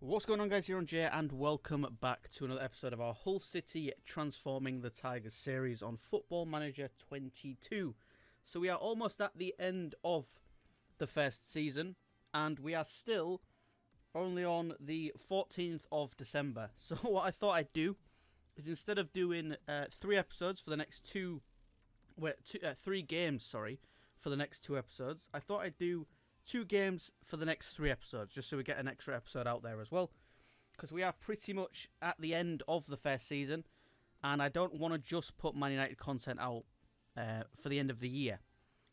What's going on, guys? EirronJ, and welcome back to another episode of our Hull City Transforming the Tigers series on Football Manager 22. So we are almost at the end of the first season, and we are still only on the 14th of December. So what I thought I'd do is, instead of doing 3 episodes for the next three games, for the next 2 episodes, I thought I'd do 2 games for the next 3 episodes, just so we get an extra episode out there as well, because we are pretty much at the end of the first season, and I don't want to just put Man United content out for the end of the year.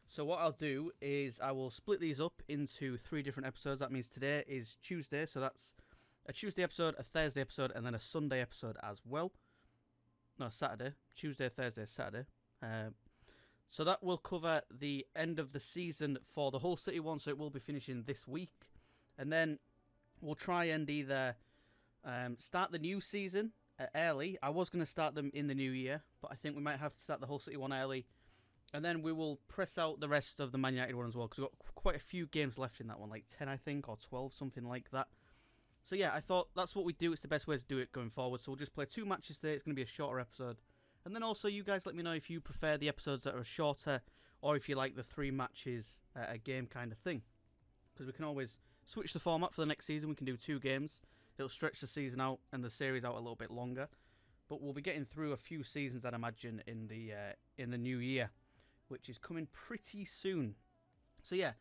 So what I'll do is I will split these up into 3 different episodes. That means today is Tuesday, so that's a Tuesday episode, a Thursday episode, and then a Sunday episode as well. No, Saturday. Tuesday, Thursday, Saturday. So that will cover the end of the season for the Hull City one, so it will be finishing this week. And then we'll try and either start the new season early. I was going to start them in the new year, but I think we might have to start the Hull City one early. And then we will press out the rest of the Man United one as well, because we've got quite a few games left in that one, like 10 I think, or 12, something like that. So yeah, I thought that's what we do. It's the best way to do it going forward. So we'll just play 2 matches today. It's going to be a shorter episode. And then also, you guys let me know if you prefer the episodes that are shorter, or if you like the 3 matches a game kind of thing. Because we can always switch the format for the next season. We can do 2 games. It'll stretch the season out and the series out a little bit longer. But we'll be getting through a few seasons, I'd imagine, in the new year, which is coming pretty soon. So yeah,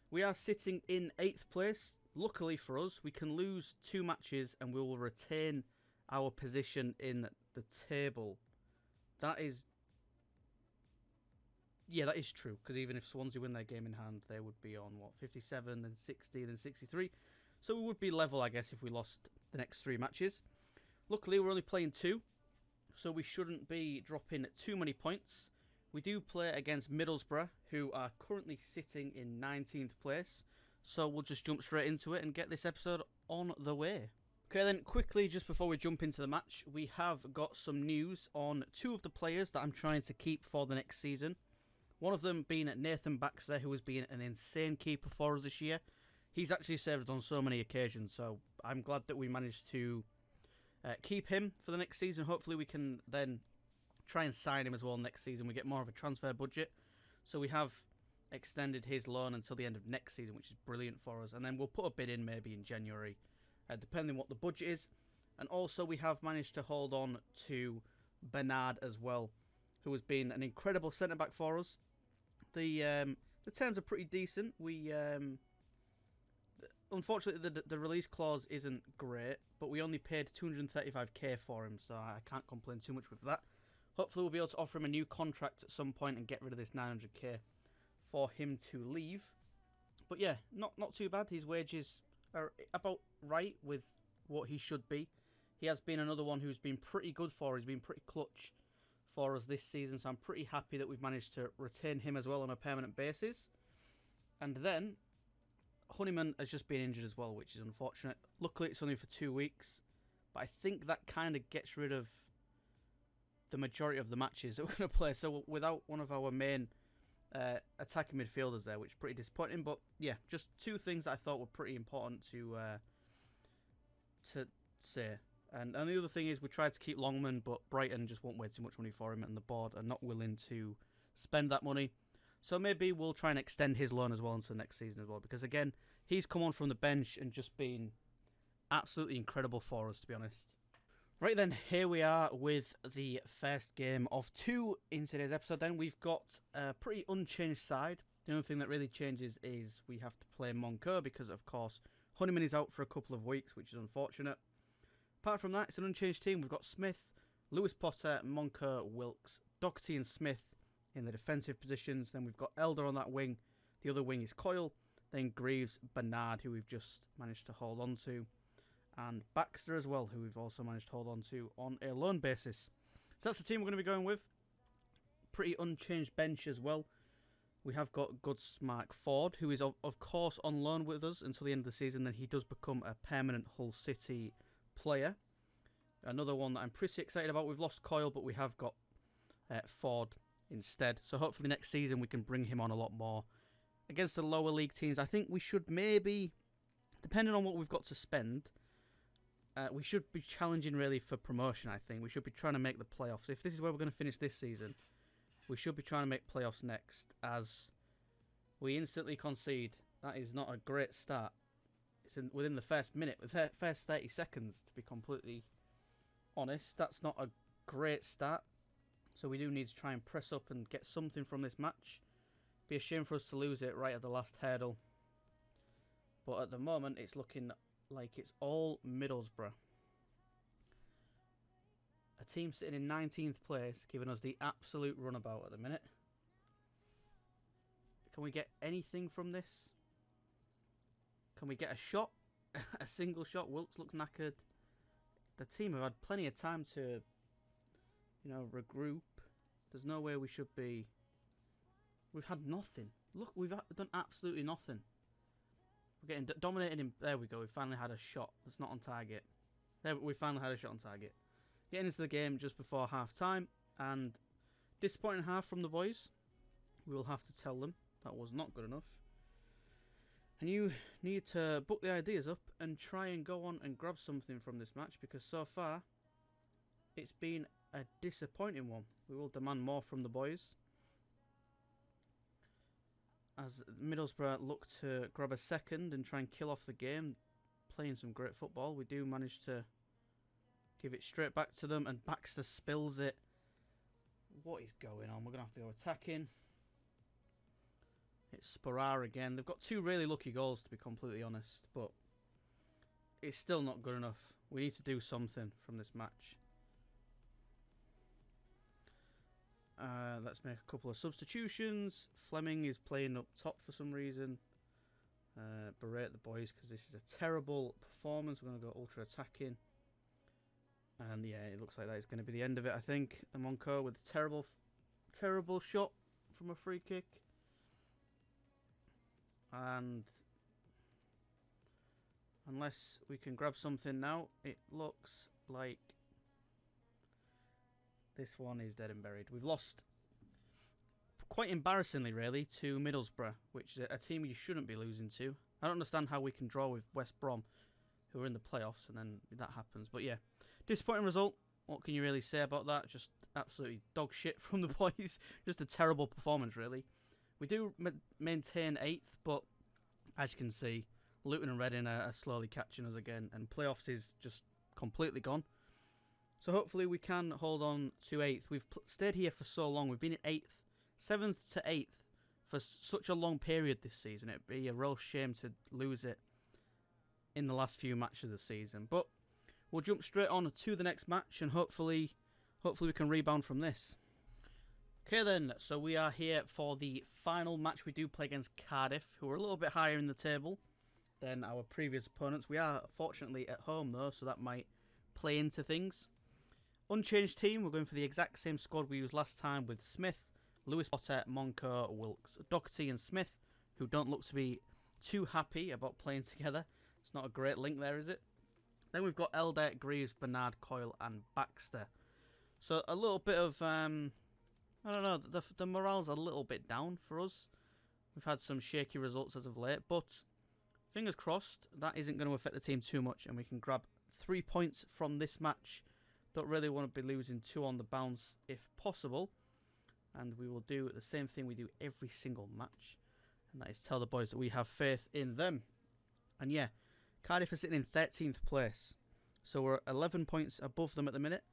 we are sitting in 8th place. Luckily for us, we can lose 2 matches and we will retain our position in the table. That is true, because even if Swansea win their game in hand, they would be on, 57, then 60, then 63. So we would be level, I guess, if we lost the next 3 matches. Luckily, we're only playing 2, so we shouldn't be dropping too many points. We do play against Middlesbrough, who are currently sitting in 19th place. So we'll just jump straight into it and get this episode on the way. Okay, then quickly, just before we jump into the match, we have got some news on 2 of the players that I'm trying to keep for the next season. One of them being Nathan Baxter, who has been an insane keeper for us this year. He's actually served on so many occasions, so I'm glad that we managed to keep him for the next season. Hopefully we can then try and sign him as well next season. We get more of a transfer budget, so we have extended his loan until the end of next season, which is brilliant for us. And then we'll put a bid in maybe in January, depending on what the budget is. And also we have managed to hold on to Bernard as well, who has been an incredible centre-back for us. The terms are pretty decent. We unfortunately the release clause isn't great, but we only paid 235k for him, so I can't complain too much with that. Hopefully we'll be able to offer him a new contract at some point and get rid of this 900k for him to leave. But yeah, not too bad. His wages are about right with what he should be. He has been another one who's been pretty good for us. He's been pretty clutch for us this season, so I'm pretty happy that we've managed to retain him as well on a permanent basis. And then Honeyman has just been injured as well, which is unfortunate. Luckily it's only for 2 weeks, but I think that kind of gets rid of the majority of the matches that we're going to play. So without one of our main attacking midfielders there, which is pretty disappointing. But yeah, just 2 things that I thought were pretty important to say. And the other thing is, we tried to keep Longman, but Brighton just won't way too much money for him, and the board are not willing to spend that money. So maybe we'll try and extend his loan as well into the next season as well, because again, he's come on from the bench and just been absolutely incredible for us, to be honest. Right then, here we are with the first game of 2 in today's episode. Then we've got a pretty unchanged side. The only thing that really changes is we have to play Moncur, because of course Honeyman is out for a couple of weeks, which is unfortunate. Apart from that, it's an unchanged team. We've got Smith, Lewis Potter, Moncur, Wilkes, Doherty and Smith in the defensive positions. Then we've got Elder on that wing. The other wing is Coyle. Then Greaves, Bernard, who we've just managed to hold on to, and Baxter as well, who we've also managed to hold on to on a loan basis. So that's the team we're going to be going with. Pretty unchanged bench as well. We have got Goodsmark Ford, who is of course on loan with us until the end of the season. Then he does become a permanent Hull City player. Another one that I'm pretty excited about. We've lost Coyle, but we have got Ford instead. So hopefully next season we can bring him on a lot more. Against the lower league teams, I think we should maybe, depending on what we've got to spend, we should be challenging really for promotion, I think. We should be trying to make the playoffs. If this is where we're going to finish this season, we should be trying to make playoffs next, as we instantly concede. That is not a great start. It's within the first minute, the first 30 seconds, to be completely honest. That's not a great start. So we do need to try and press up and get something from this match. Be a shame for us to lose it right at the last hurdle. But at the moment, it's looking like it's all Middlesbrough. A team sitting in 19th place, giving us the absolute runabout at the minute. Can we get anything from this? Can we get a shot? A single shot? Wilkes looks knackered. The team have had plenty of time to, regroup. There's no way we should be. We've had nothing. Look, we've done absolutely nothing. We're getting dominated in. There we go. We finally had a shot. That's not on target. There, we finally had a shot on target. Getting into the game just before half time, and disappointing half from the boys. We will have to tell them that was not good enough. And you need to book the ideas up and try and go on and grab something from this match, because so far it's been a disappointing one. We will demand more from the boys, as Middlesbrough look to grab a second and try and kill off the game, playing some great football. We do manage to give it straight back to them, and Baxter spills it. What is going on? We're going to have to go attacking. It's Sporar again. They've got two really lucky goals, to be completely honest, but it's still not good enough. We need to do something from this match. Let's make a couple of substitutions. Fleming is playing up top for some reason. Berate the boys, because this is a terrible performance. We're going to go ultra attacking. And yeah, it looks like that is going to be the end of it, I think. Monco with a terrible shot from a free kick. And unless we can grab something now, it looks like this one is dead and buried. We've lost, quite embarrassingly really, to Middlesbrough, which is a team you shouldn't be losing to. I don't understand how we can draw with West Brom, who are in the playoffs, and then that happens. But yeah, disappointing result. What can you really say about that? Just absolutely dog shit from the boys. Just a terrible performance, really. We do maintain 8th, but as you can see, Luton and Reading are slowly catching us again, and playoffs is just completely gone. So hopefully we can hold on to 8th. We've stayed here for so long. We've been in 8th, 7th to 8th for such a long period this season. It'd be a real shame to lose it in the last few matches of the season. But we'll jump straight on to the next match, and hopefully we can rebound from this. Okay then, so we are here for the final match. We do play against Cardiff, who are a little bit higher in the table than our previous opponents. We are fortunately at home though, so that might play into things. Unchanged team, we're going for the exact same squad we used last time, with Smith, Lewis Potter, Monco, Wilkes, Doherty and Smith, who don't look to be too happy about playing together. It's not a great link there, is it? Then we've got Elder, Greaves, Bernard, Coyle and Baxter. So a little bit of I don't know, the morale's a little bit down for us. We've had some shaky results as of late, but fingers crossed that isn't going to affect the team too much, and we can grab 3 points from this match. Don't really want to be losing 2 on the bounce if possible, and we will do the same thing we do every single match, and that is tell the boys that we have faith in them. And yeah, Cardiff are sitting in 13th place, so we're 11 points above them at the minute.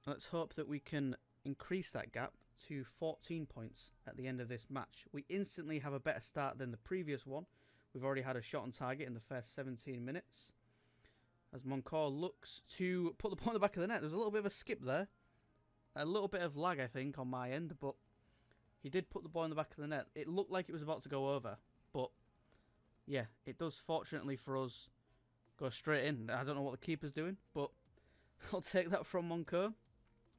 Let's hope that we can increase that gap to 14 points at the end of this match. We instantly have a better start than the previous one. We've already had a shot on target in the first 17 minutes. As Moncourt looks to put the ball in the back of the net. There's a little bit of a skip there. A little bit of lag, I think, on my end, but he did put the ball in the back of the net. It looked like it was about to go over, but yeah, it does, fortunately for us, go straight in. I don't know what the keeper's doing, but I'll take that from Moncourt.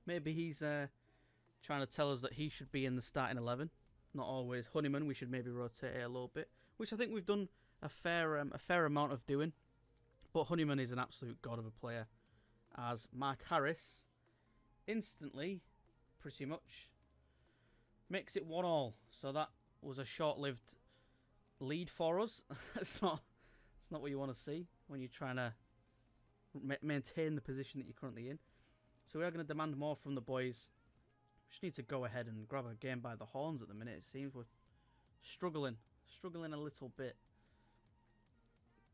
Maybe he's trying to tell us that he should be in the starting 11. Not always Honeyman. We should maybe rotate it a little bit, which I think we've done a fair amount of doing. But Honeyman is an absolute god of a player, as Mark Harris instantly, pretty much, makes it 1-1. So that was a short-lived lead for us. It's not what you want to see when you're trying to maintain the position that you're currently in. So we are going to demand more from the boys. We just need to go ahead and grab a game by the horns at the minute. It seems we're struggling a little bit.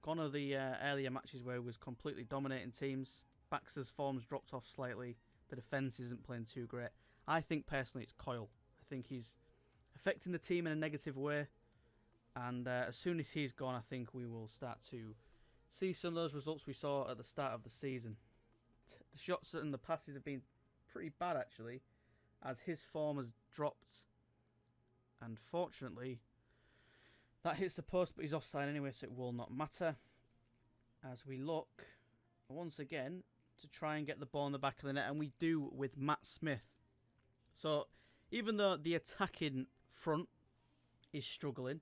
Gone are the earlier matches where he was completely dominating teams. Baxter's form's dropped off slightly. The defence isn't playing too great. I think personally it's Coyle. I think he's affecting the team in a negative way. And as soon as he's gone, I think we will start to see some of those results we saw at the start of the season. The shots and the passes have been pretty bad actually, as his form has dropped. And fortunately, that hits the post, but he's offside anyway, so it will not matter. As we look once again to try and get the ball in the back of the net, and we do with Matt Smith. So even though the attacking front is struggling,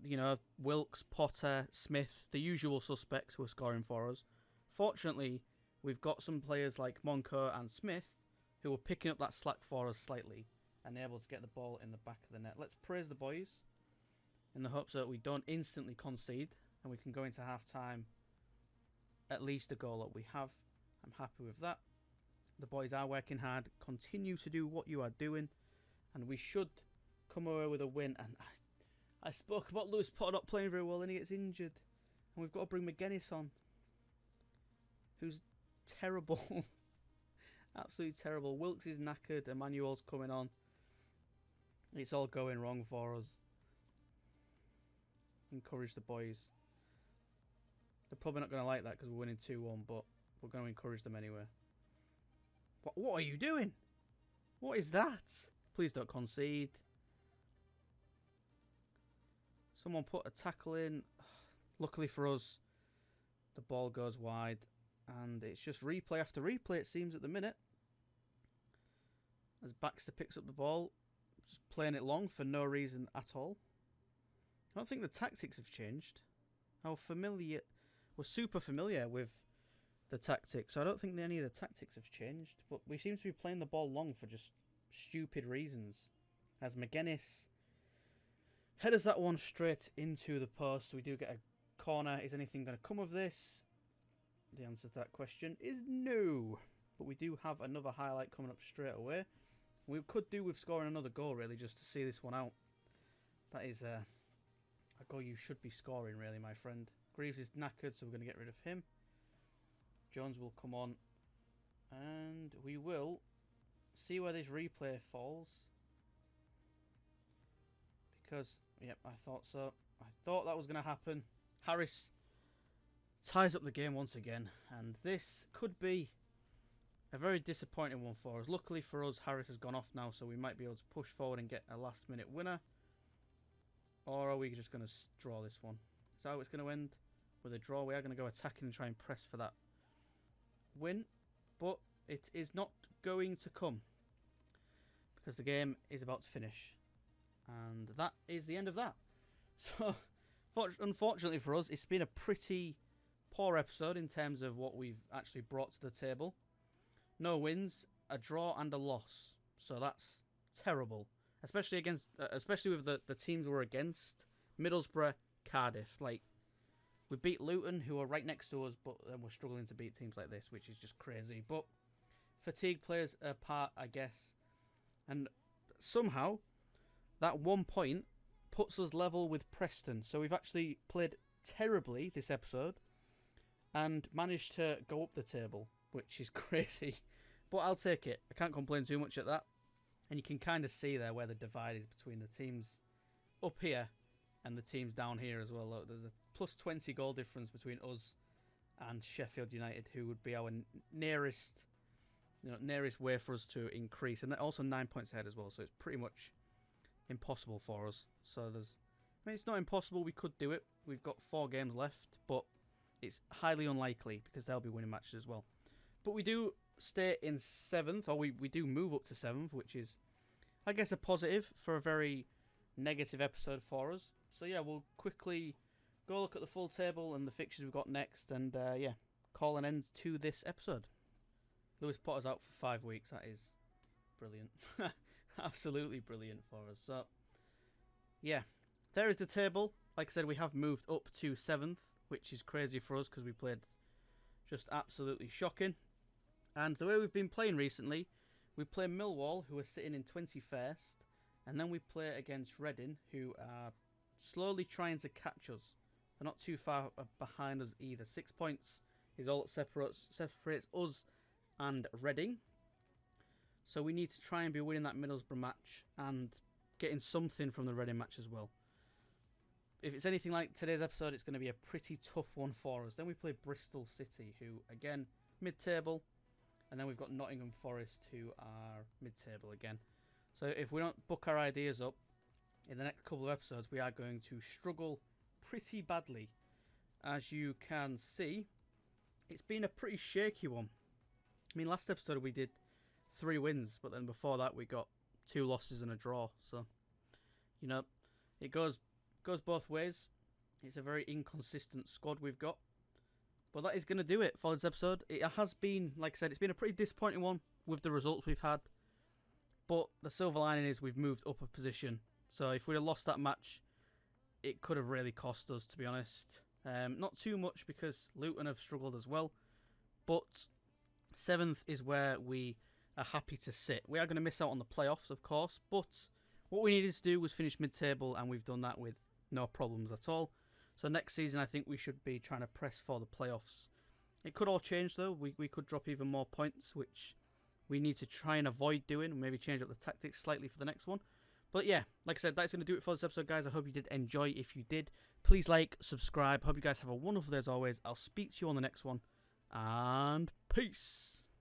you know, Wilkes, Potter, Smith, the usual suspects who are scoring for us, fortunately we've got some players like Monco and Smith who are picking up that slack for us slightly and able to get the ball in the back of the net. Let's praise the boys in the hopes that we don't instantly concede and we can go into half-time at least a goal that we have. I'm happy with that. The boys are working hard. Continue to do what you are doing, and we should come away with a win. And I spoke about Lewis Potter not playing very well and he gets injured, and we've got to bring McGuinness on, who's terrible. Absolutely terrible. Wilkes is knackered. Emmanuel's coming on. It's all going wrong for us. Encourage the boys. They're probably not going to like that because we're winning 2-1, but we're going to encourage them anyway. What are you doing? What is that? Please don't concede. Someone put a tackle in. Luckily for us, the ball goes wide. And it's just replay after replay, it seems, at the minute. As Baxter picks up the ball, just playing it long for no reason at all. I don't think the tactics have changed. How familiar... We're super familiar with the tactics, so I don't think any of the tactics have changed. But we seem to be playing the ball long for just stupid reasons. As McGuinness headers that one straight into the post. We do get a corner. Is anything going to come of this? The answer to that question is no. But we do have another highlight coming up straight away. We could do with scoring another goal, really, just to see this one out. That is a goal you should be scoring, really, my friend. Greaves is knackered, so we're going to get rid of him. Jones will come on. And we will see where this replay falls. Because, yep, I thought so. I thought that was going to happen. Harris ties up the game once again, and this could be a very disappointing one for us. Luckily for us, Harris has gone off now, so we might be able to push forward and get a last minute winner. Or are we just going to draw this one? Is that how it's going to end? With a draw, we are going to go attacking and try and press for that win, but it is not going to come because the game is about to finish, and that is the end of that. So unfortunately for us, it's been a pretty poor episode in terms of what we've actually brought to the table. No wins, a draw and a loss. So that's terrible, especially with the teams we're against. Middlesbrough, Cardiff. Like, we beat Luton, who are right next to us, but then we're struggling to beat teams like this, which is just crazy. But fatigue plays a part, I guess. And somehow, that 1 point puts us level with Preston. So we've actually played terribly this episode and managed to go up the table, which is crazy. But I'll take it. I can't complain too much at that. And you can kind of see there where the divide is between the teams up here and the teams down here as well. Look, there's a plus 20 goal difference between us and Sheffield United, who would be our nearest way for us to increase. And they're also 9 points ahead as well, so it's pretty much impossible for us. So it's not impossible, we could do it. We've got 4 games left, but it's highly unlikely because they'll be winning matches as well. But we do stay in 7th, or we do move up to 7th, which is, I guess, a positive for a very negative episode for us. So yeah, we'll quickly go look at the full table and the fixtures we've got next, and yeah, call an end to this episode. Lewis Potter's out for 5 weeks. That is brilliant. Absolutely brilliant for us. So yeah, there is the table. Like I said, we have moved up to 7th, which is crazy for us because we played Just absolutely shocking. And the way we've been playing recently, we play Millwall, who are sitting in 21st, and then we play against Reading, who are slowly trying to catch us. They're not too far behind us either. 6 points is all that separates us and Reading. So we need to try and be winning that Middlesbrough match and getting something from the Reading match as well. If it's anything like today's episode, it's going to be a pretty tough one for us. Then we play Bristol City, who, again, mid-table. And then we've got Nottingham Forest, who are mid-table again. So if we don't book our ideas up in the next couple of episodes, we are going to struggle pretty badly. As you can see, it's been a pretty shaky one. I mean, last episode we did 3 wins, but then before that we got 2 losses and a draw. So, you know, it goes both ways. It's a very inconsistent squad we've got. But that is going to do it for this episode. It has been, like I said, it's been a pretty disappointing one with the results we've had. But the silver lining is we've moved up a position. So if we'd have lost that match, it could have really cost us, to be honest. Not too much because Luton have struggled as well. But 7th is where we are happy to sit. We are going to miss out on the playoffs, of course. But what we needed to do was finish mid-table, and we've done that with no problems at all. So next season, I think we should be trying to press for the playoffs. It could all change, though. We could drop even more points, which we need to try and avoid doing. Maybe change up the tactics slightly for the next one. But yeah, like I said, that's going to do it for this episode, guys. I hope you did enjoy. If you did, please like, subscribe. Hope you guys have a wonderful day as always. I'll speak to you on the next one. And peace.